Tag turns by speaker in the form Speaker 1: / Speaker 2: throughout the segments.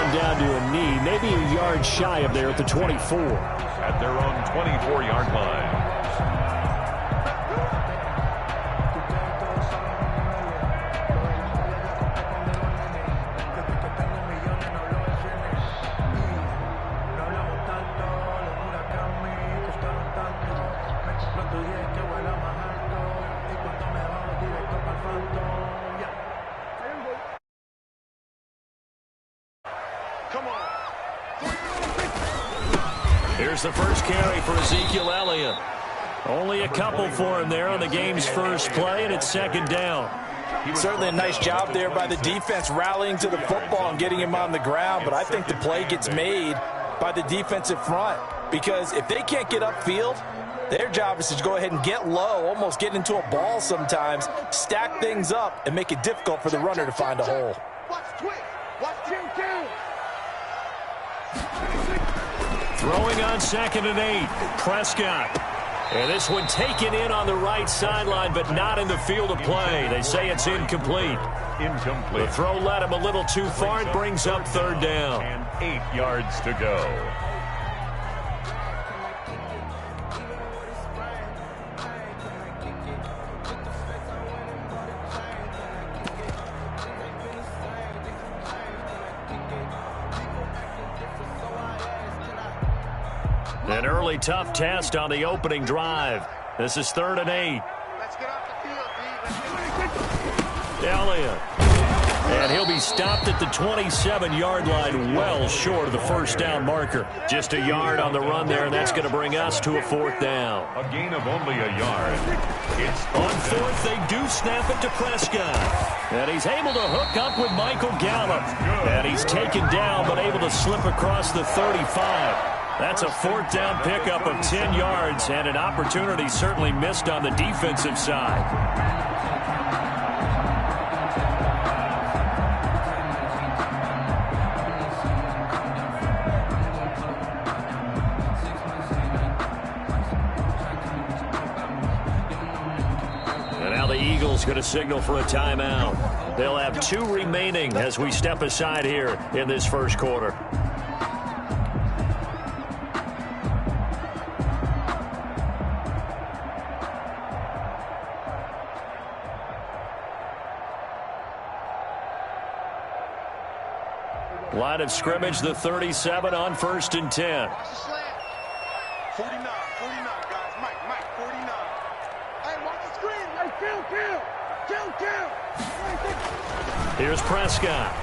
Speaker 1: him down to a knee, maybe a yard shy of there at the 24.
Speaker 2: At their own 24-yard line.
Speaker 1: Here's the first carry for Ezekiel Elliott. Only a couple for him there on the game's first play, and it's second down.
Speaker 3: Certainly a nice job there by the defense rallying to the football and getting him on the ground, but I think the play gets made by the defensive front because if they can't get upfield, their job is to go ahead and get low, almost get into a ball sometimes, stack things up, and make it difficult for the runner to find a hole.
Speaker 1: Throwing on 2nd and 8, Prescott. And this one taken in on the right sideline, but not in the field of play. They say it's incomplete.
Speaker 2: Incomplete.
Speaker 1: The throw led him a little too far. It brings up 3rd down.
Speaker 2: And 8 yards to go.
Speaker 1: An early tough test on the opening drive. This is 3rd and 8.
Speaker 4: Let's get off the field, D.
Speaker 1: Elliott. And he'll be stopped at the 27-yard line, well short of the first down marker. Just a yard on the run there, and that's going to bring us to a 4th down.
Speaker 2: A gain of only a yard. It's
Speaker 1: on 4th, they do snap it to Prescott. And he's able to hook up with Michael Gallup. And he's taken down, but able to slip across the 35. That's a 4th down pickup of 10 yards, and an opportunity certainly missed on the defensive side. And now the Eagles going to signal for a timeout. They'll have 2 remaining as we step aside here in this first quarter. Line of scrimmage, the 37 on 1st and 10.
Speaker 4: 49, guys. Mike, 49. Hey, watch the screen. Kill.
Speaker 1: Here's Prescott.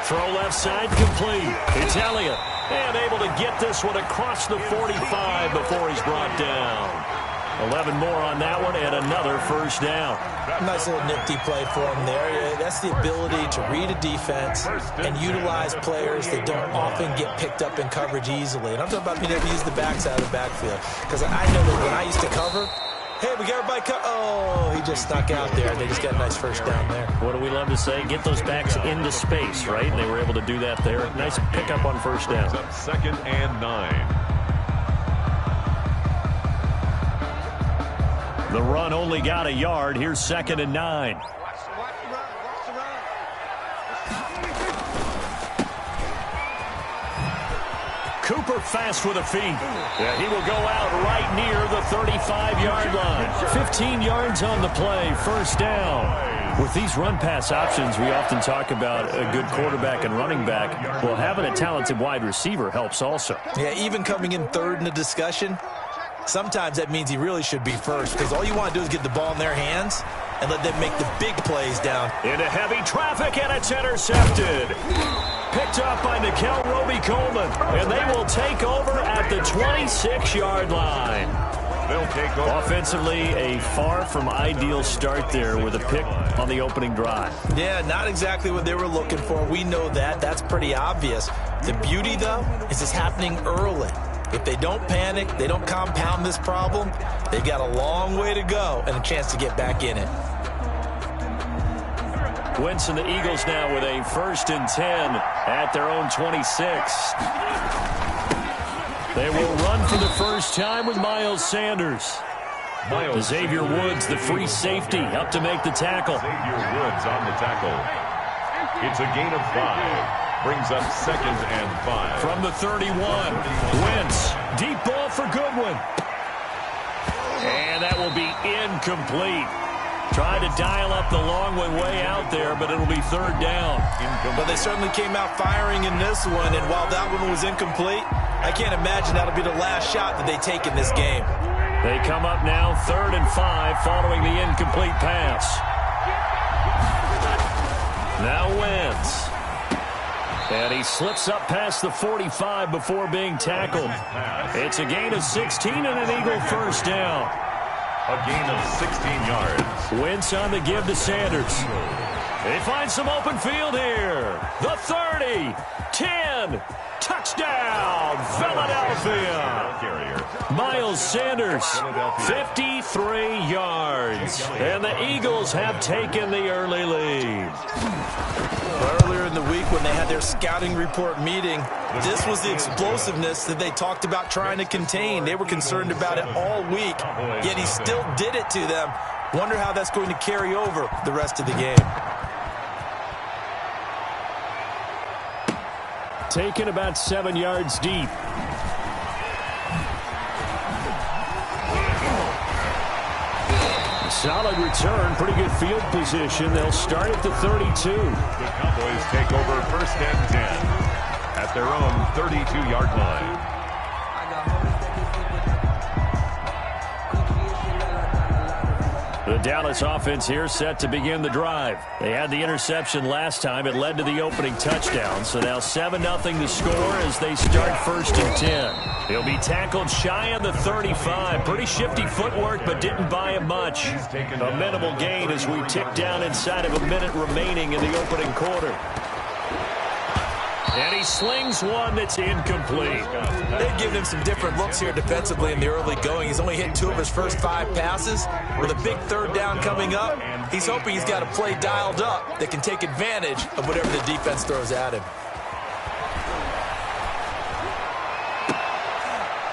Speaker 1: Throw left side, complete. It's Elliott. And able to get this one across the 45 before he's brought down. 11 more on that one, and another first down.
Speaker 3: Nice little nifty play for him there. That's the ability to read a defense and utilize players that don't often get picked up in coverage easily. And I'm talking about being able to use the backs out of the backfield. Because I know that when I used to cover, hey, we got everybody cut. Oh, he just snuck out there, and they just got a nice first down there.
Speaker 1: What do we love to say? Get those backs into space, right? And they were able to do that there. Nice pickup on first down.
Speaker 2: 2nd and 9.
Speaker 1: The run only got a yard. Here's 2nd and 9.
Speaker 4: Watch the run.
Speaker 1: Cooper fast with the feet. Yeah, he will go out right near the 35-yard line. 15 yards on the play. First down. With these run-pass options, we often talk about a good quarterback and running back. Well, having a talented wide receiver helps also.
Speaker 3: Yeah, even coming in 3rd in the discussion, sometimes that means he really should be first because all you want to do is get the ball in their hands and let them make the big plays down.
Speaker 1: Into heavy traffic, and it's intercepted. Picked up by Nickel Roby-Coleman, and they will take over at the 26-yard line.
Speaker 2: They'll take over.
Speaker 1: Offensively, a far from ideal start there with a pick on the opening drive.
Speaker 3: Yeah, not exactly what they were looking for. We know that. That's pretty obvious. The beauty, though, is it's happening early. If they don't panic, they don't compound this problem, they've got a long way to go and a chance to get back in it.
Speaker 1: Wentz and the Eagles now with a 1st and 10 at their own 26. They will run for the first time with Miles Sanders. Xavier Woods, the free safety, up to make the tackle.
Speaker 2: Xavier Woods on the tackle. It's a gain of 5. Brings up 2nd and 5.
Speaker 1: From the 31, Wentz. Deep ball for Goodwin. And that will be incomplete. Tried to dial up the long way out there, but it'll be 3rd down.
Speaker 3: But they certainly came out firing in this one, and while that one was incomplete, I can't imagine that'll be the last shot that they take in this game.
Speaker 1: They come up now 3rd and 5 following the incomplete pass. Now Wentz. And he slips up past the 45 before being tackled. It's a gain of 16 and an Eagle 1st down.
Speaker 2: A gain of 16 yards.
Speaker 1: Wentz on the give to Sanders. They find some open field here. The 30, 10, touchdown, Philadelphia. Miles Sanders, 53 yards. And the Eagles have taken the early lead.
Speaker 3: Earlier in the week when they had their scouting report meeting, this was the explosiveness that they talked about trying to contain. They were concerned about it all week, yet he still did it to them. Wonder how that's going to carry over the rest of the game.
Speaker 1: Taken about 7 yards deep. Solid return, pretty good field position. They'll start at the 32.
Speaker 2: The Cowboys take over 1st and 10 at their own 32-yard line.
Speaker 1: The Dallas offense here set to begin the drive. They had the interception last time. It led to the opening touchdown. So now 7-0 to score as they start 1st and 10. He'll be tackled shy of the 35. Pretty shifty footwork, but didn't buy him much. A minimal gain as we tick down inside of a minute remaining in the opening quarter. And he slings one that's incomplete.
Speaker 3: They've given him some different looks here defensively in the early going. He's only hit 2 of his first 5 passes. With a big 3rd down coming up, he's hoping he's got a play dialed up that can take advantage of whatever the defense throws at him.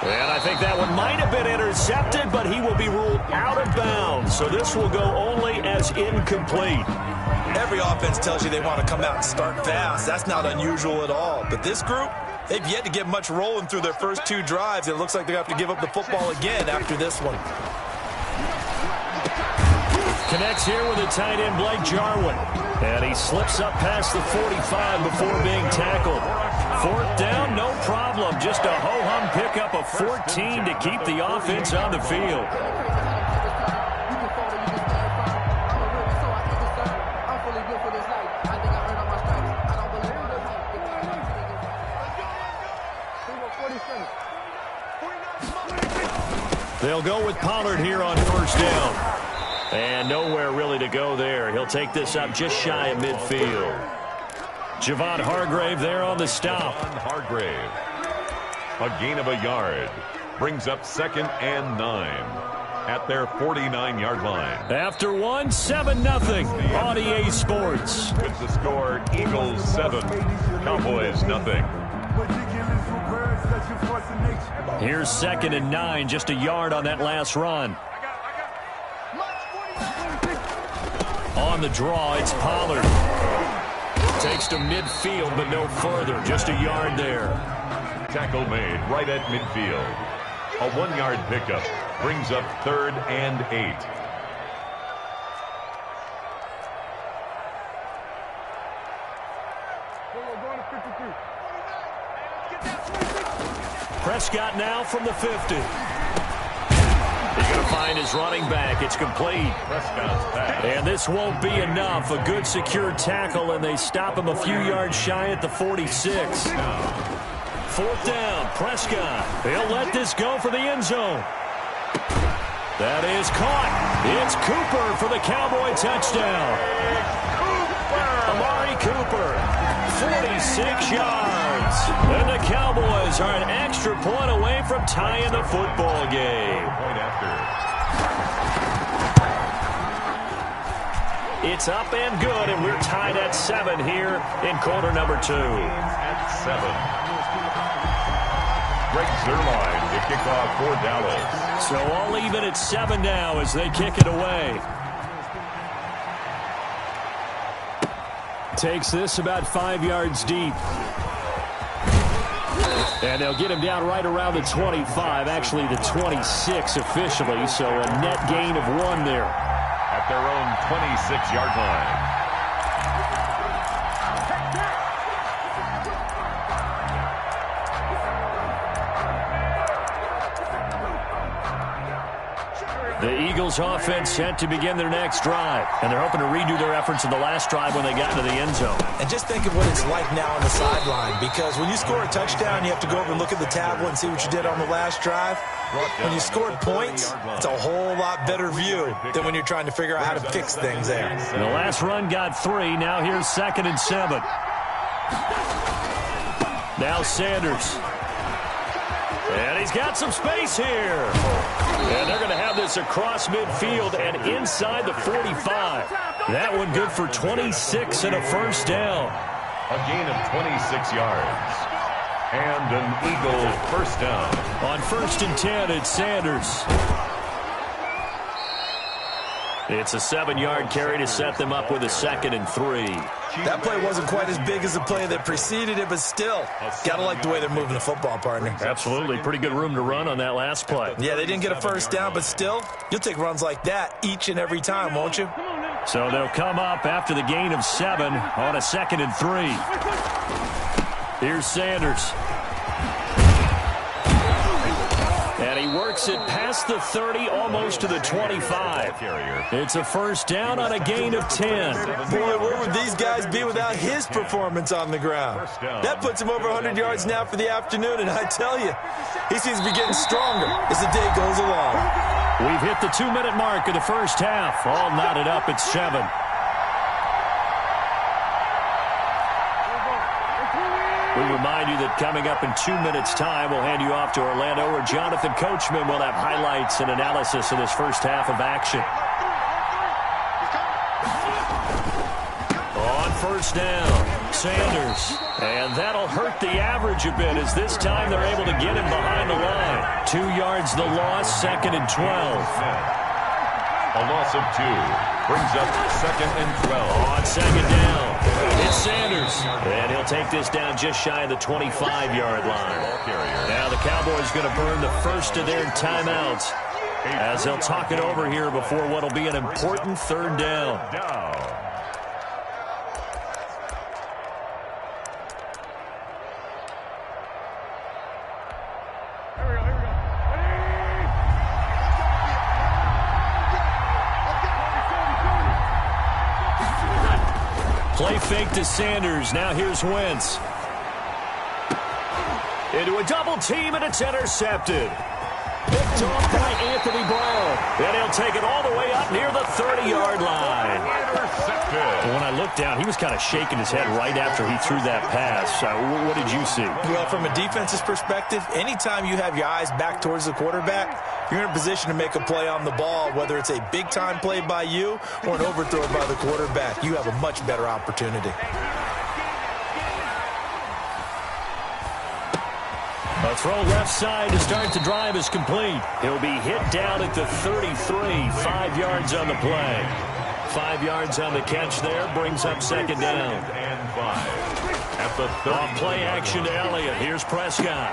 Speaker 1: And I think that one might have been intercepted, but he will be ruled out of bounds. So this will go only as incomplete.
Speaker 3: Every offense tells you they want to come out and start fast. That's not unusual at all. But this group, they've yet to get much rolling through their first 2 drives. It looks like they're going to have to give up the football again after this one.
Speaker 1: Connects here with the tight end, Blake Jarwin. And he slips up past the 45 before being tackled. 4th down, no problem. Just a ho-hum pickup of 14 to keep the offense on the field. They'll go with Pollard here on 1st down. And nowhere really to go there. He'll take this up just shy of midfield. Javon Hargrave there on the stop.
Speaker 2: Hargrave. A gain of a yard. Brings up 2nd and 9 at their 49-yard line.
Speaker 1: After one, 7-0 on EA Sports.
Speaker 2: With the score, Eagles 7, Cowboys nothing.
Speaker 1: Here's 2nd and 9, just a yard on that last run. On the draw, it's Pollard. Takes to midfield, but no further. Just a yard there.
Speaker 2: Tackle made right at midfield. A 1-yard pickup brings up 3rd and 8.
Speaker 1: Prescott now from the 50. He's going to find his running back. It's complete.
Speaker 2: Prescott's pass.
Speaker 1: And this won't be enough. A good secure tackle, and they stop him a few yards shy at the 46. 4th down, Prescott. He'll let this go for the end zone. That is caught. It's Cooper for the Cowboy touchdown. Amari Cooper, 46 yards. And the Cowboys are an extra point away from tying the football game.
Speaker 2: Point after.
Speaker 1: It's up and good, and we're tied at 7 here in quarter number 2.
Speaker 2: At 7. Greg Zerline to kick off for Dallas.
Speaker 1: So all even at 7 now as they kick it away. Takes this about 5 yards deep. And they'll get him down right around the 25, actually the 26 officially, so a net gain of 1 there.
Speaker 2: At their own 26-yard line.
Speaker 1: The Eagles offense set to begin their next drive, and they're hoping to redo their efforts in the last drive when they got into the end zone.
Speaker 3: And just think of what it's like now on the sideline, because when you score a touchdown, you have to go over and look at the tablet and see what you did on the last drive. When you scored points, it's a whole lot better view than when you're trying to figure out how to fix things there.
Speaker 1: And the last run got 3. Now here's 2nd and 7. Now Sanders. And he's got some space here. And they're going to have this across midfield and inside the 45. That one good for 26 and a first down.
Speaker 2: A gain of 26 yards. And an Eagle first down.
Speaker 1: On 1st and 10, it's Sanders. It's a 7-yard carry to set them up with a 2nd and 3.
Speaker 3: That play wasn't quite as big as the play that preceded it, but still, gotta like the way they're moving the football, partner.
Speaker 1: Absolutely. Pretty good room to run on that last play.
Speaker 3: Yeah, they didn't get a first down, but still, you'll take runs like that each and every time, won't you?
Speaker 1: So they'll come up after the gain of 7 on a 2nd and 3. Here's Sanders. And he works it past the 30, almost to the 25. It's a first down on a gain of 10.
Speaker 3: Boy, where would these guys be without his performance on the ground? That puts him over 100 yards now for the afternoon, and I tell you, he seems to be getting stronger as the day goes along.
Speaker 1: We've hit the 2-minute mark of the first half. All knotted up at 7. We remind you that coming up in 2 minutes' time, we'll hand you off to Orlando, where Jonathan Coachman will have highlights and analysis of this first half of action. On 1st down, Sanders. And that'll hurt the average a bit, as this time they're able to get him behind the line. 2 yards the loss, 2nd and 12.
Speaker 2: A loss of 2 brings up 2nd and 12.
Speaker 1: On 2nd down, it's Sanders. And he'll take this down just shy of the 25-yard line. Now the Cowboys going to burn the first of their timeouts as they'll talk it over here before what will be an important 3rd down. Play fake to Sanders. Now here's Wentz. Into a double team, and it's intercepted. Picked off by Anthony Brown. And he'll take it all the way up near the 30-yard line. Intercepted. When I looked down, he was kind of shaking his head right after he threw that pass. What did you see?
Speaker 3: Well, from a defense's perspective, anytime you have your eyes back towards the quarterback, you're in a position to make a play on the ball, whether it's a big-time play by you or an overthrow by the quarterback. You have a much better opportunity.
Speaker 1: A throw left side to start the drive is complete. He'll be hit down at the 33, 5 yards on the play. 5 yards on the catch there, brings up 2nd down.
Speaker 2: And 5. At the 30.
Speaker 1: Off play action to Elliott. Here's Prescott.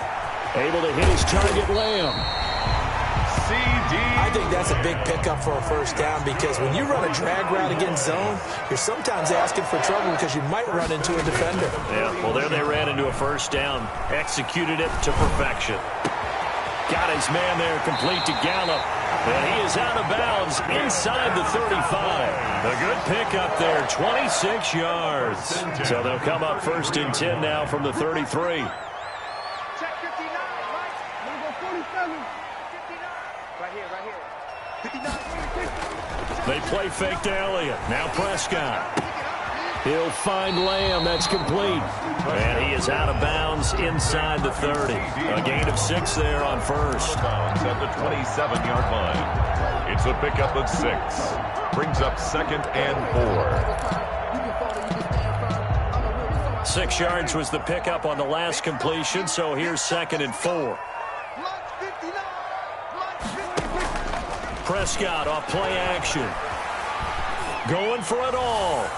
Speaker 1: Able to hit his target, Lamb.
Speaker 3: I think that's a big pickup for a first down, because when you run a drag route against zone, you're sometimes asking for trouble because you might run into a defender.
Speaker 1: Yeah, well, there they ran into a first down. Executed it to perfection. Got his man there, complete to Gallup. And he is out of bounds inside the 35. A good pickup there, 26 yards. So they'll come up 1st and 10 now from the 33.
Speaker 4: Check 59, right? Number 47. 59. Right here, right here. 59.
Speaker 1: They play fake to Elliott. Now Prescott. He'll find Lamb. That's complete. And he is out of bounds inside the 30. A gain of 6 there on 1st.
Speaker 2: At the 27-yard line. It's a pickup of 6. Brings up 2nd and 4.
Speaker 1: 6 yards was the pickup on the last completion, so here's 2nd and 4. Prescott off play action. Going for it all.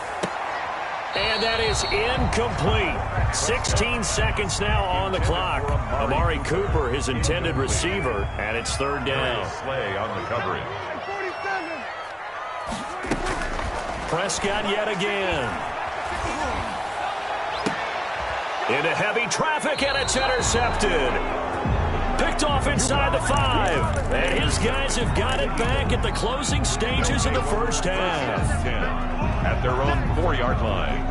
Speaker 1: And that is incomplete. 16 seconds now on the clock. Amari Cooper, his intended receiver, and it's third down.
Speaker 2: Slay on the coverage.
Speaker 1: Prescott yet again. Into heavy traffic, and it's intercepted. Picked off inside the 5. And his guys have got it back at the closing stages of the first half.
Speaker 2: 10 at their own 4-yard line.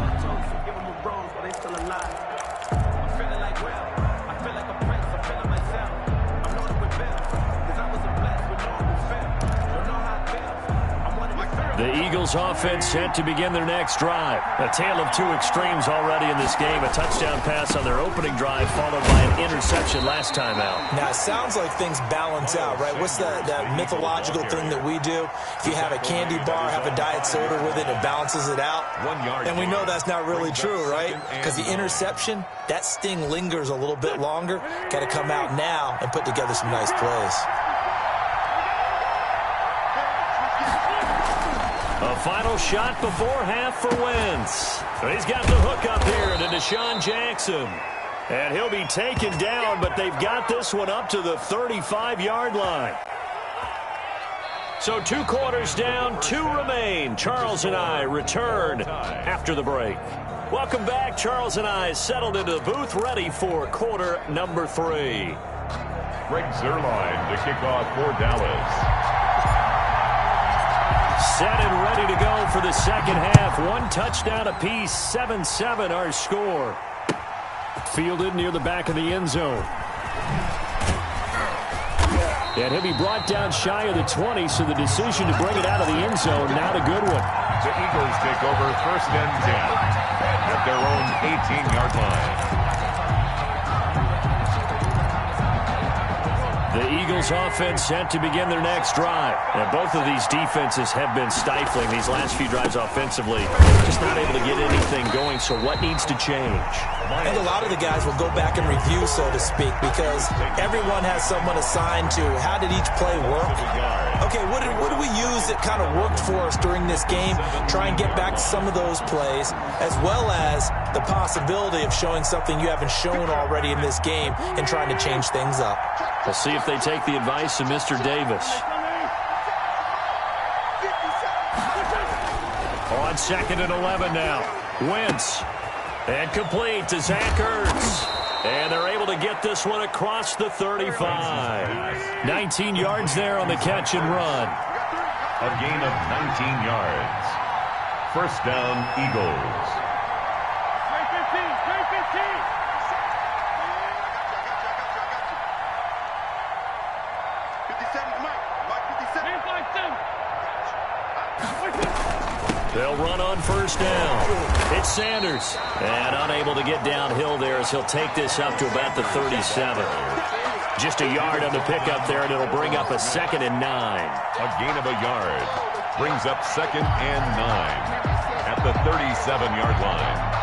Speaker 1: The Eagles offense set to begin their next drive. A tale of two extremes already in this game. A touchdown pass on their opening drive followed by an interception last time out.
Speaker 3: Now, it sounds like things balance out, right? What's that mythological thing that we do? If you have a candy bar, have a diet soda with it, it balances it out.
Speaker 2: 1 yard.
Speaker 3: And we know that's not really true, right? Because the interception, that sting lingers a little bit longer. Got to come out now and put together some nice plays.
Speaker 1: A final shot before half for Wentz. He's got the hook up here to Deshaun Jackson. And he'll be taken down, but they've got this one up to the 35-yard line. So 2 quarters down, 2 remain. Charles and I return after the break. Welcome back. Charles and I settled into the booth, ready for quarter number 3.
Speaker 2: Greg Zuerlein to kick off for Dallas.
Speaker 1: Set and ready to go for the second half. 1 touchdown apiece, 7-7 our score. Fielded near the back of the end zone. And he'll be brought down shy of the 20, so the decision to bring it out of the end zone, not a good one.
Speaker 2: The Eagles take over first and 10 at their own 18-yard line.
Speaker 1: The Eagles offense set to begin their next drive. And both of these defenses have been stifling these last few drives offensively. Just not able to get anything going, so what needs to change?
Speaker 3: I think a lot of the guys will go back and review, so to speak, because everyone has someone assigned to how did each play work. Okay, what did we use that kind of worked for us during this game? Try and get back to some of those plays, as well as the possibility of showing something you haven't shown already in this game and trying to change things up.
Speaker 1: We'll see if they take the advice of Mr. Davis. On 2nd and 11 now. Wentz. And complete to Zach Ertz. And they're able to get this one across the 35. 19 yards there on the catch and run.
Speaker 2: A gain of 19 yards. First down, Eagles.
Speaker 1: They'll run on first down. It's Sanders. And unable to get downhill there as he'll take this up to about the 37. Just a yard on the pickup there, and it'll bring up a 2nd and 9.
Speaker 2: A gain of a yard. Brings up 2nd and 9 at the 37-yard line.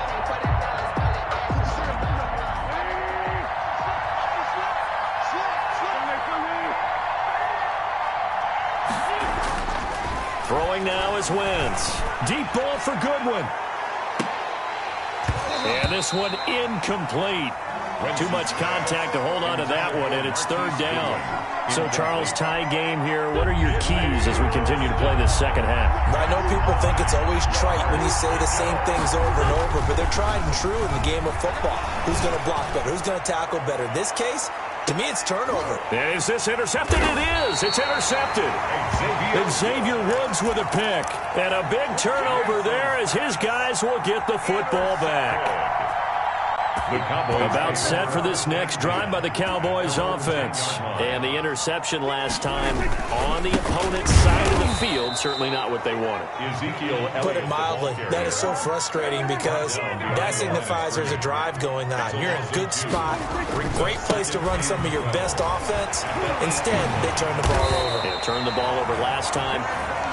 Speaker 1: Throwing now is Wentz. Deep ball for Goodwin. And this one incomplete. Too much contact to hold on to that one, and it's third down. So, Charles, tie game here. What are your keys as we continue to play this second half?
Speaker 3: I know people think it's always trite when you say the same things over and over, but they're tried and true in the game of football. Who's going to block better? Who's going to tackle better? In this case, to me, it's turnover.
Speaker 1: Is this intercepted? It is. It's intercepted. Xavier Woods with a pick. And a big turnover there as his guys will get the football back. About set for this next drive by the Cowboys offense. And the interception last time on the opponent's side of the field. Certainly not what they wanted.
Speaker 3: Put it mildly, that is so frustrating because that signifies there's a drive going on. You're in a good spot, great place to run some of your best offense. Instead, they turn the ball over.
Speaker 1: They turned the ball over last time.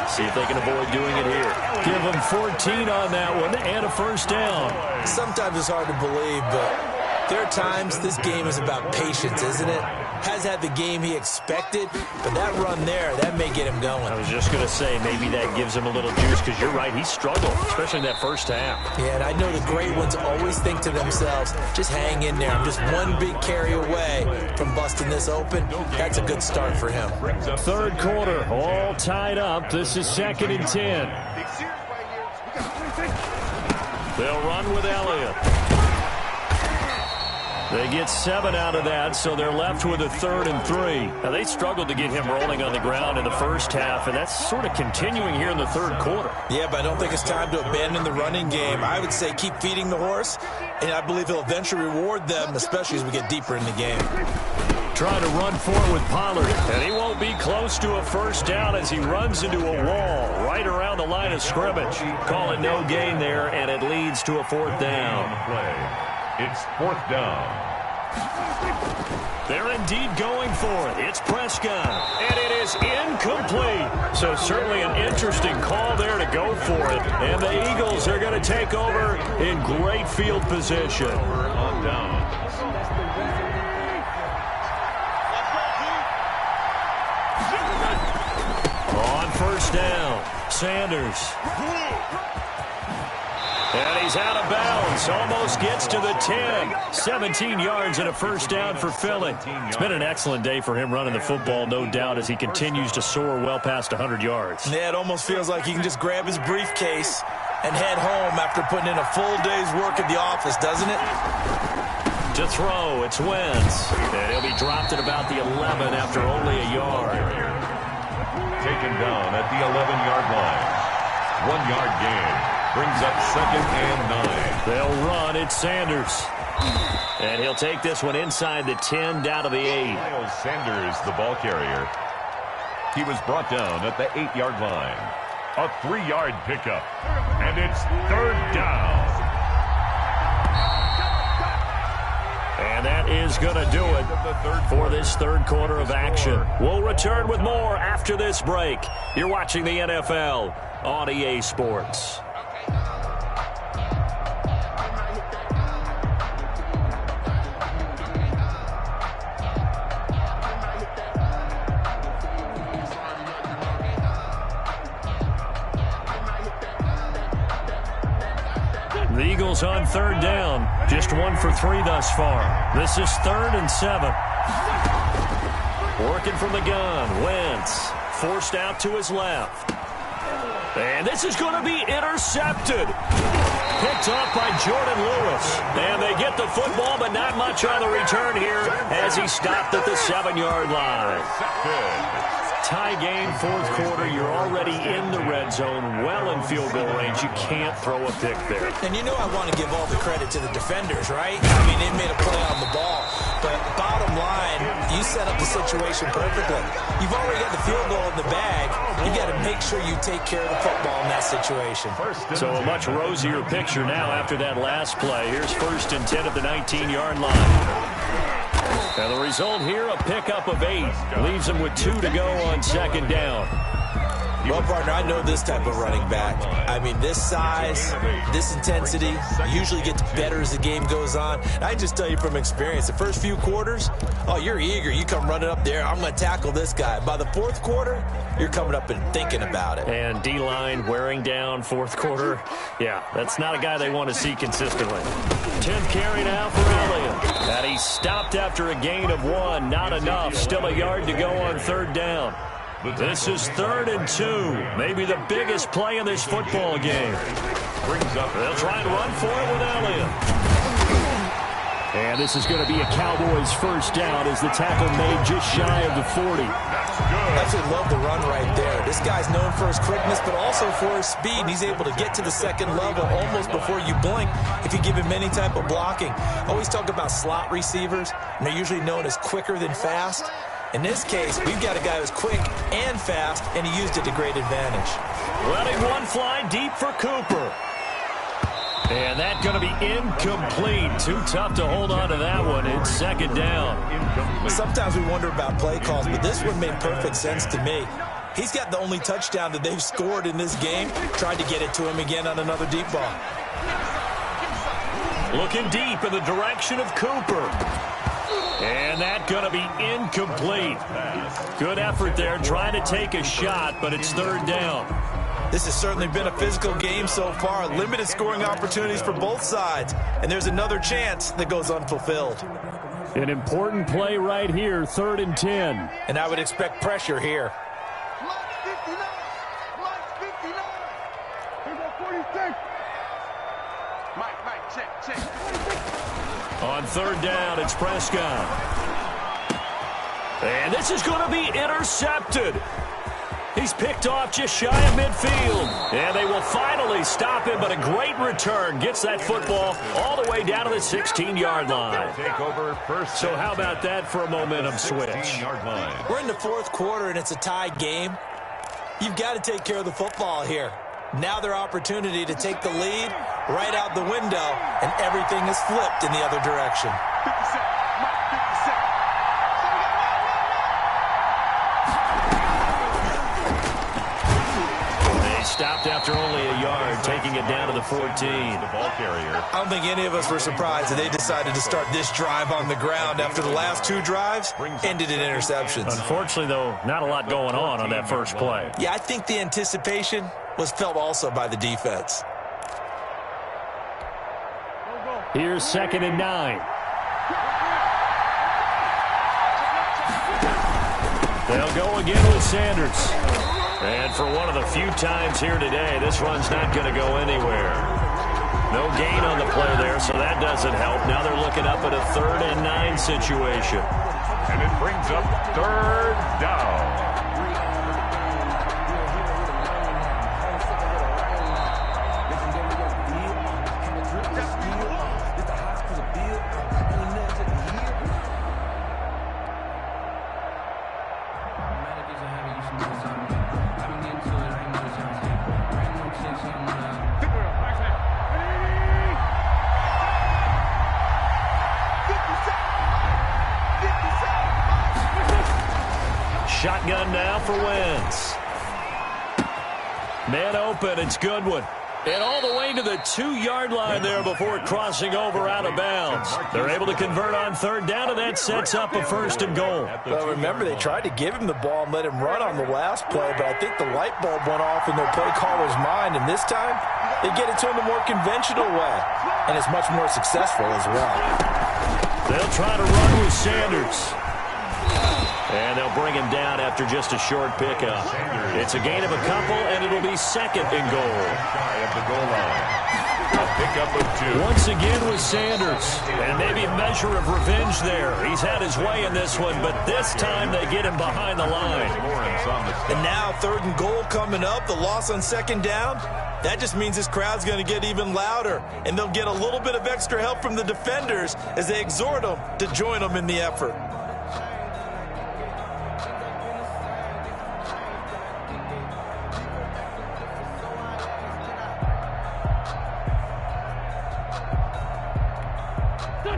Speaker 1: See if they can avoid doing it here. Give them 14 on that one and a first down.
Speaker 3: Sometimes it's hard to believe, but There are times this game is about patience, isn't it? Has had the game he expected, but that run there, that may get him going.
Speaker 1: I was just going to say, maybe that gives him a little juice, because you're right, he struggled, especially in that first half.
Speaker 3: Yeah, and I know the great ones always think to themselves, just hang in there. I'm just one big carry away from busting this open. That's a good start for him.
Speaker 1: Third quarter, all tied up. This is 2nd and 10. They'll run with Elliott. They get 7 out of that, so they're left with a 3rd and 3. Now, they struggled to get him rolling on the ground in the first half, and that's sort of continuing here in the third quarter.
Speaker 3: Yeah, but I don't think it's time to abandon the running game. I would say keep feeding the horse, and I believe he'll eventually reward them, especially as we get deeper in the game.
Speaker 1: Trying to run forward with Pollard, and he won't be close to a first down as he runs into a wall right around the line of scrimmage. Call it no gain there, and it leads to a 4th down.
Speaker 2: It's 4th down.
Speaker 1: They're indeed going for it. It's Prescott, and it is incomplete. So certainly an interesting call there to go for it. And the Eagles are going to take over in great field position.
Speaker 2: On down.
Speaker 1: On first down, Sanders. And he's out of bounds. Almost gets to the 10. 17 yards and a first down for Philly. It's been an excellent day for him running the football, no doubt, as he continues to soar well past 100 yards.
Speaker 3: Yeah, it almost feels like he can just grab his briefcase and head home after putting in a full day's work at the office, doesn't it?
Speaker 1: To throw, it's Wentz. And he'll be dropped at about the 11 after only a yard.
Speaker 2: Taken down at the 11-yard line. 1-yard gain. Brings up 2nd and 9.
Speaker 1: They'll run. It's Sanders. And he'll take this one inside the 10 down to the 8.
Speaker 2: Miles Sanders, the ball carrier. He was brought down at the 8-yard line. A 3-yard pickup. And it's 3rd down.
Speaker 1: And that is going to do it for this third quarter of action. We'll return with more after this break. You're watching the NFL on EA Sports. The Eagles on 3rd down. Just 1 for 3 thus far. This is 3rd and 7. Working from the gun. Wentz forced out to his left. And this is going to be intercepted. Picked off by Jordan Lewis. And they get the football, but not much on the return here as he stopped at the 7-yard line. Tie game, 4th quarter. You're already in the red zone, well in field goal range. You can't throw a pick there.
Speaker 3: And you know I want to give all the credit to the defenders, right? I mean, they made a play on the ball. But bottom line, you set up the situation perfectly. You've already got the field goal in the bag. You got to make sure you take care of the football in that situation.
Speaker 1: So a much rosier picture now after that last play. Here's 1st and 10 at the 19-yard line. And the result here, a pickup of 8. Leaves him with 2 to go on 2nd down.
Speaker 3: Well, partner, I know this type of running back. I mean, this size, this intensity usually gets better as the game goes on. And I just tell you from experience, the first few quarters, oh, you're eager. You come running up there, I'm going to tackle this guy. By the 4th quarter, you're coming up and thinking about it.
Speaker 1: And D-line wearing down 4th quarter. Yeah, that's not a guy they want to see consistently. 10th carry now for Elliott. And he stopped after a gain of 1. Not enough. Still a yard to go on 3rd down. This is 3rd and 2. Maybe the biggest play in this football game. They'll try and run for it with Elliott. And this is going to be a Cowboys first down as the tackle made just shy of the 40.
Speaker 3: I actually love the run right there. This guy's known for his quickness, but also for his speed. He's able to get to the 2nd level almost before you blink if you give him any type of blocking. I always talk about slot receivers, and they're usually known as quicker than fast. In this case, we've got a guy who's quick and fast, and he used it to great advantage.
Speaker 1: Letting one fly deep for Cooper. And that's going to be incomplete. Too tough to hold on to that one. It's 2nd down.
Speaker 3: Sometimes we wonder about play calls, but this one made perfect sense to me. He's got the only touchdown that they've scored in this game. Tried to get it to him again on another deep ball.
Speaker 1: Looking deep in the direction of Cooper. And that's going to be incomplete. Good effort there trying to take a shot, but it's third down.
Speaker 3: This has certainly been a physical game so far. Limited scoring opportunities for both sides. And there's another chance that goes unfulfilled.
Speaker 1: An important play right here, 3rd and 10.
Speaker 3: And I would expect pressure here.
Speaker 4: Mike 59. Mike 59. Here go 46. Mike, check.
Speaker 1: On 3rd down, it's Prescott. And this is going to be intercepted. He's picked off just shy of midfield. And they will finally stop him, but a great return. Gets that football all the way down to the 16-yard line.
Speaker 2: Take over first.
Speaker 1: So how about that for a momentum switch?
Speaker 2: 16-yard line.
Speaker 3: We're in the 4th quarter, and it's a tied game. You've got to take care of the football here. Now their opportunity to take the lead right out the window, and everything is flipped in the other direction.
Speaker 4: 57. Mike 57.
Speaker 1: They stopped after only a yard, taking it down to the 14.
Speaker 2: The ball carrier.
Speaker 3: I don't think any of us were surprised that they decided to start this drive on the ground after the last 2 drives ended in interceptions.
Speaker 1: Unfortunately, though, not a lot going on that first play.
Speaker 3: Yeah, I think the anticipation was felt also by the defense.
Speaker 1: Here's 2nd and 9. They'll go again with Sanders. And for one of the few times here today, this run's not going to go anywhere. No gain on the play there, so that doesn't help. Now they're looking up at a 3rd and 9 situation.
Speaker 2: And it brings up 3rd down.
Speaker 1: Shotgun now for Wentz. Man open, it's Goodwin. And all the way to the 2-yard line there before crossing over out of bounds. They're able to convert on 3rd down, and that sets up a 1st and goal.
Speaker 3: Well, remember, they tried to give him the ball and let him run on the last play, but I think the light bulb went off in their play caller's mind, and this time they get it to him the more conventional way, and it's much more successful as well.
Speaker 1: They'll try to run with Sanders. And they'll bring him down after just a short pickup. It's a gain of a couple, and it'll be 2nd and goal.
Speaker 2: Shy of the goal line. A pickup of 2.
Speaker 1: Once again with Sanders. And maybe a measure of revenge there. He's had his way in this one, but this time they get him behind the line.
Speaker 3: And now 3rd and goal coming up. The loss on 2nd down. That just means this crowd's going to get even louder. And they'll get a little bit of extra help from the defenders as they exhort them to join them in the effort.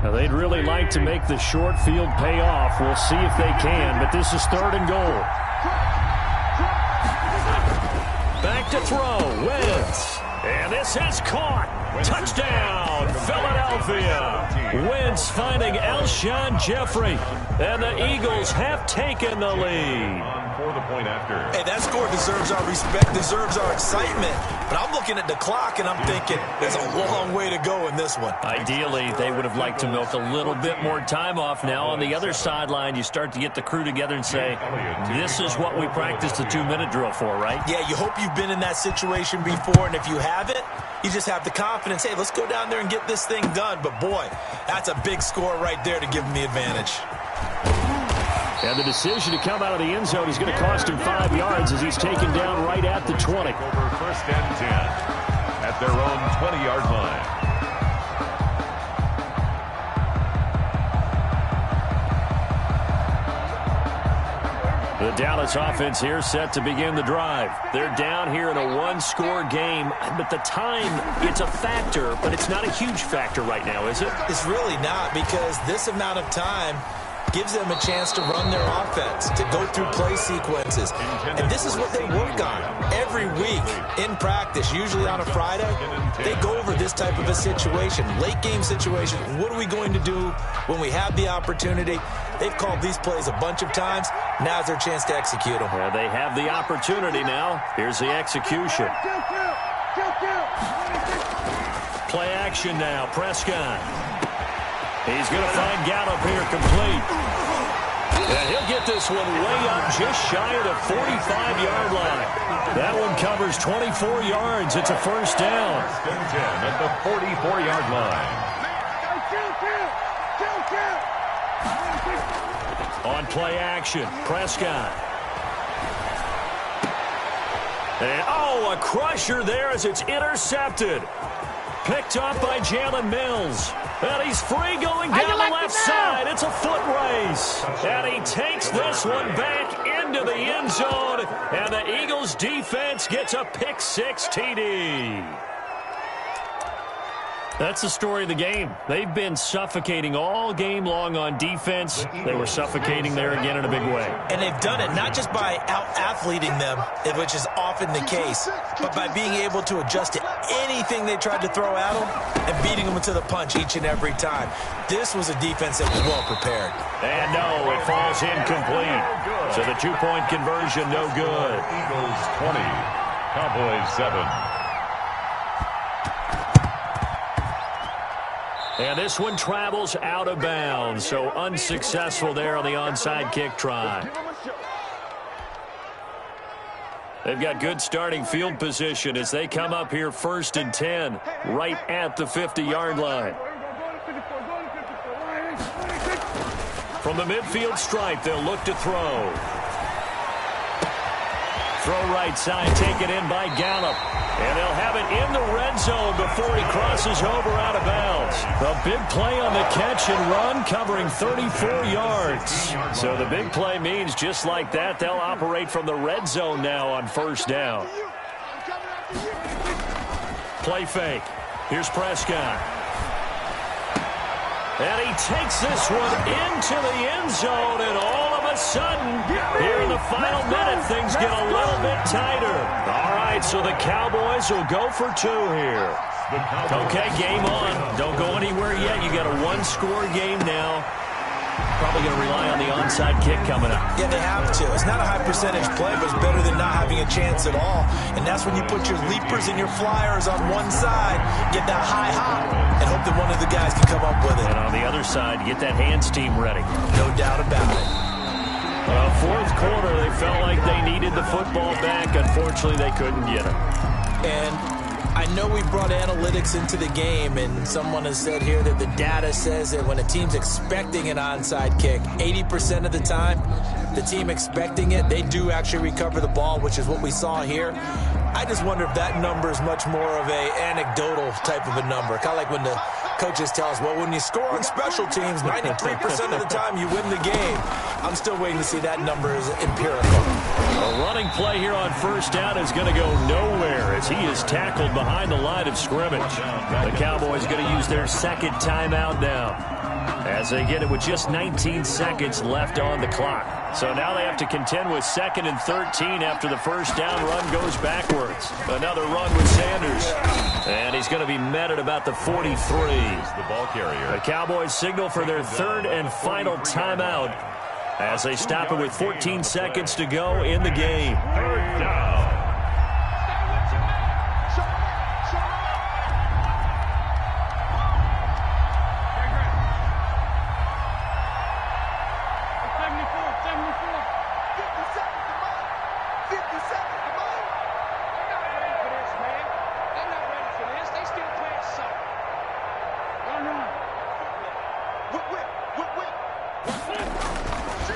Speaker 1: Now, they'd really like to make the short field pay off. We'll see if they can, but this is 3rd and goal. Back to throw, Wentz. And this is caught. Touchdown, Philadelphia. Wentz finding Alshon Jeffrey. And the Eagles have taken the lead.
Speaker 2: For the point after.
Speaker 3: Hey, that score deserves our respect, deserves our excitement. But I'm looking at the clock, and I'm thinking there's a long way to go in this one.
Speaker 1: Ideally, they would have liked to milk a little bit more time off. Now, on the other sideline, you start to get the crew together and say, this is what we practiced the 2-minute drill for, right?
Speaker 3: Yeah, you hope you've been in that situation before, and if you haven't, you just have the confidence, hey, let's go down there and get this thing done. But, boy, that's a big score right there to give them the advantage.
Speaker 1: And the decision to come out of the end zone is going to cost him 5 yards as he's taken down right at the 20.
Speaker 2: Over 1st and 10 at their own 20-yard line.
Speaker 1: The Dallas offense here set to begin the drive. They're down here in a 1-score game, but the time, it's a factor, but it's not a huge factor right now, is it?
Speaker 3: It's really not, because this amount of time, gives them a chance to run their offense, to go through play sequences. And this is what they work on every week in practice, usually on a Friday. They go over this type of a situation, late game situation. What are we going to do when we have the opportunity? They've called these plays a bunch of times. Now's their chance to execute them.
Speaker 1: Well, they have the opportunity now. Here's the execution. Play action now. Prescott. He's going to find Gallup here complete. And he'll get this one way up just shy of the 45-yard line. That one covers 24 yards. It's a first down.
Speaker 2: First and 10 at the 44-yard line.
Speaker 1: On play action, Prescott. And, a crusher there as it's intercepted. Picked up by Jalen Mills. And he's free going down the left side. It's a foot race. And he takes this one back into the end zone. And the Eagles defense gets a pick-6 TD. That's the story of the game. They've been suffocating all game long on defense. They were suffocating there again in a big way.
Speaker 3: And they've done it not just by out-athleting them, which is often the case, but by being able to adjust to anything they tried to throw at them and beating them to the punch each and every time. This was a defense that was well prepared.
Speaker 1: And no, it falls incomplete. So the two-point conversion, no good.
Speaker 2: Eagles 20, Cowboys 7.
Speaker 1: And this one travels out of bounds, so unsuccessful there on the onside kick try. They've got good starting field position as they come up here 1st and 10, right at the 50-yard line. From the midfield stripe, they'll look to throw. Throw right side, taken in by Gallup. And they'll have it in the red zone before he crosses over out of bounds. A big play on the catch and run, covering 34 yards. So the big play means just like that, they'll operate from the red zone now on 1st down. Play fake. Here's Prescott. And he takes this one into the end zone, and all of a sudden, here in the final minute, things get a little bit tighter. All right, so the Cowboys will go for 2 here. Okay, game on. Don't go anywhere yet. You got a one-score game now. Probably going to rely on the onside kick coming up.
Speaker 3: Yeah, they have to. It's not a high percentage play, but it's better than not having a chance at all. And that's when you put your leapers and your flyers on one side, get that high hop, and hope that one of the guys can come up with it.
Speaker 1: And on the other side, get that hands team ready.
Speaker 3: No doubt about it.
Speaker 1: Fourth quarter, they felt like they needed the football back. Unfortunately, they couldn't get it.
Speaker 3: And I know we brought analytics into the game, and someone has said here that the data says that when a team's expecting an onside kick, 80% of the time, the team expecting it, they do actually recover the ball, which is what we saw here. I just wonder if that number is much more of a anecdotal type of a number. Kind of like when the coaches tell us, well, when you score on special teams, 93% of the time you win the game. I'm still waiting to see that number is empirical.
Speaker 1: A running play here on 1st down is going to go nowhere as he is tackled behind the line of scrimmage. The Cowboys going to use their 2nd timeout now as they get it with just 19 seconds left on the clock. So now they have to contend with 2nd and 13 after the 1st down run goes backwards. Another run with Sanders. And he's going to be met at about the 43.
Speaker 2: The ball carrier.
Speaker 1: The Cowboys signal for their 3rd and final timeout as they stop it with 14 seconds to go in the game.
Speaker 2: 3rd down.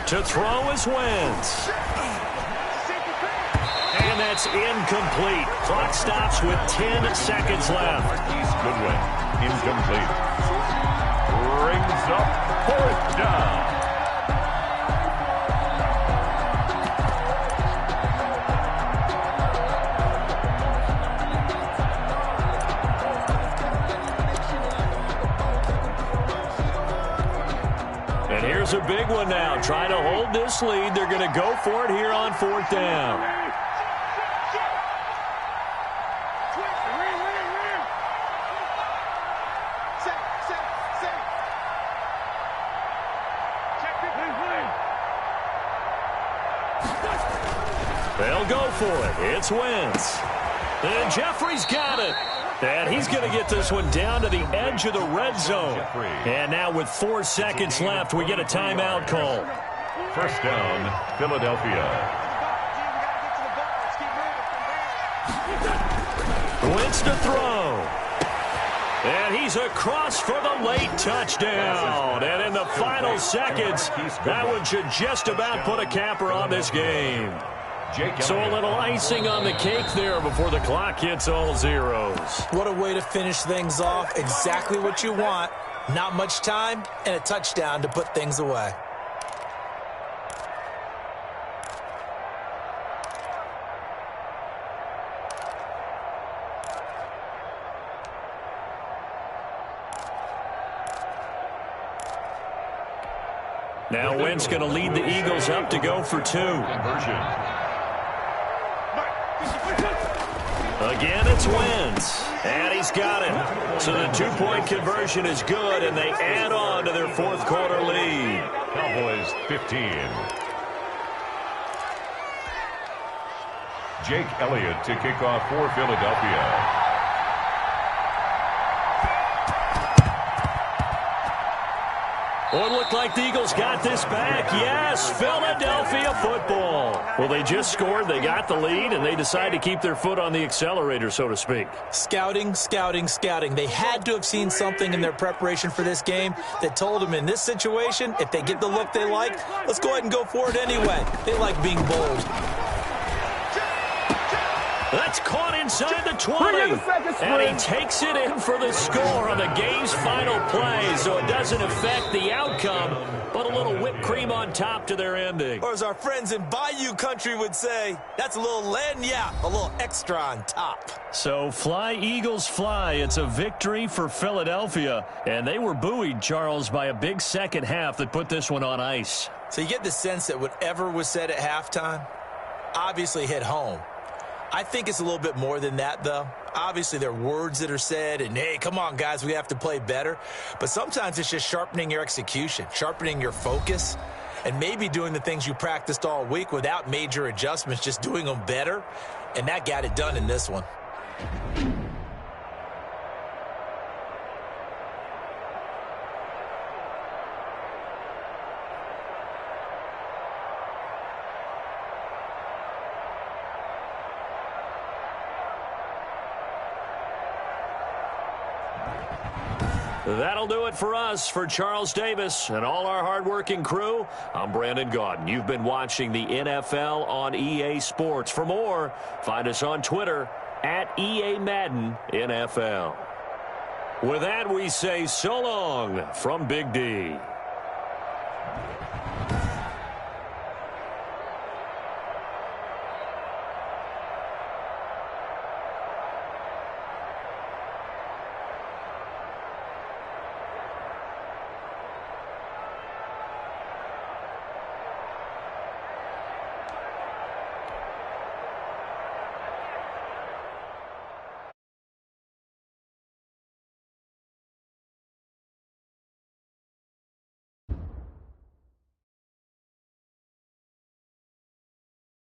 Speaker 1: To throw is Wentz. And that's incomplete. Clock stops with 10 seconds left.
Speaker 2: Goodwin, incomplete. Brings up 4th down.
Speaker 1: And here's a big one now. Trying to hold this lead. They're going to go for it here on 4th down. They'll go for it. It's Wentz. And Jeffrey's got it. And he's going to get this one down to the edge of the red zone. And now with 4 seconds left, we get a timeout call.
Speaker 2: 1st down, Philadelphia.
Speaker 1: Wentz to throw. And he's across for the late touchdown. And in the final seconds, that one should just about put a capper on this game. So a little icing on the cake there before the clock hits all zeros.
Speaker 3: What a way to finish things off. Exactly what you want. Not much time and a touchdown to put things away.
Speaker 1: Now Wentz going to lead the Eagles up to go for 2. Again, it's Wentz. And he's got it. So the 2-point conversion is good, and they add on to their 4th quarter lead.
Speaker 2: Cowboys 15. Jake Elliott to kick off for Philadelphia.
Speaker 1: Well, it looked like the Eagles got this back. Yes, Philadelphia football. Well, they just scored, they got the lead, and they decide to keep their foot on the accelerator, so to speak.
Speaker 3: Scouting, scouting, scouting. They had to have seen something in their preparation for this game that told them in this situation, if they get the look they like, let's go ahead and go for it anyway. They like being bold.
Speaker 1: That's caught inside the 20. And he takes it in for the score on the game's final play, so it doesn't affect the outcome, but a little whipped cream on top to their ending.
Speaker 3: Or as our friends in Bayou Country would say, that's a little lagniappe, a little extra on top.
Speaker 1: So fly, Eagles, fly. It's a victory for Philadelphia, and they were buoyed, Charles, by a big second half that put this one on ice.
Speaker 3: So you get the sense that whatever was said at halftime obviously hit home. I think it's a little bit more than that, though. Obviously, there are words that are said, and, hey, come on, guys, we have to play better. But sometimes it's just sharpening your execution, sharpening your focus, and maybe doing the things you practiced all week without major adjustments, just doing them better. And that got it done in this one.
Speaker 1: That'll do it for us. For Charles Davis and all our hardworking crew, I'm Brandon Gaudin. You've been watching the NFL on EA Sports. For more, find us on Twitter at EA Madden NFL. With that, we say so long from Big D.